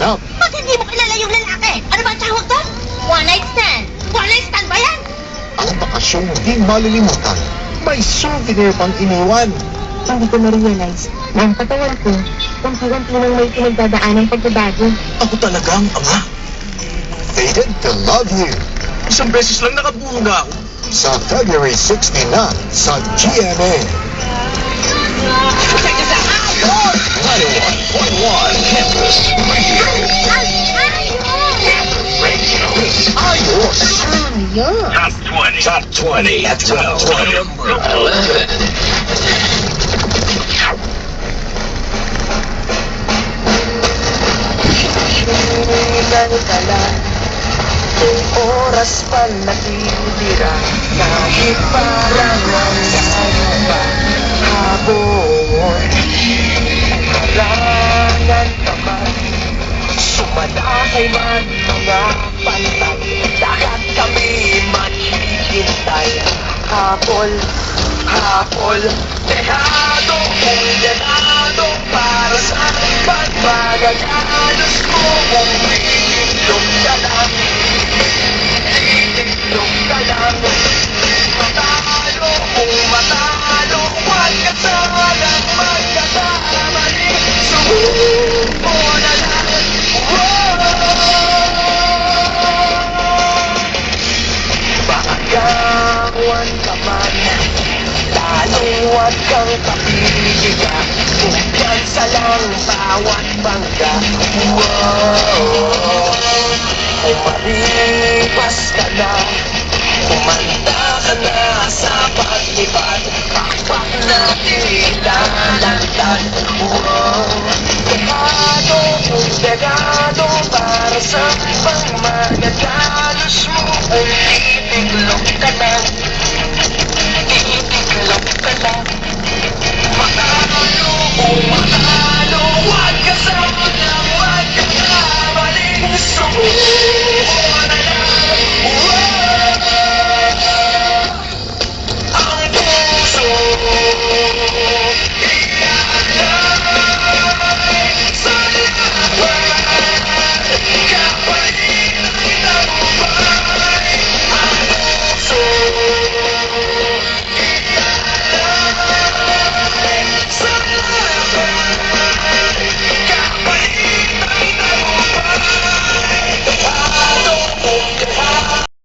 up. Ba't hindi mo kilala yung lalaki? Ano ba ang tawag doon? One night stand. One night stand ba yan? Ang bakasyong di malilimutan. May souvenir pang iniwan. Hindi ko na-realize na ang katawan ko, unti-unti nang may pinagdadaan ng pagbabago. Ako talagang ama. Fated to Love You. Isang beses lang nakabunga ako. Sa February 16 na sa GMA. 91.1 Campus Radio. Ayos! Top 20. Top 20 at 12. Number 11. Oras pa natitira kahit parang ang layo pa habon. Karangan ka man, sumalakay man mga pantay, lahat kami maghihintay. Hapol, hapol, dehado kung dehado para sa pagpagagalos mo kung iitlog ka lang. Iitlog ka lang. Matalo kung matalo, huwag ka sanang magkakamali. Subuko na lang. Maagawan ka man, lalong huwag kang kapigiga. Kumpiyansa lang bawat bangga. Ay maripas ka na, kumanda ka na sa paglipad. Pakpak natin ilalantad. Degado kung degado para sa pangmagagalos mo. Kung titiglog ka na,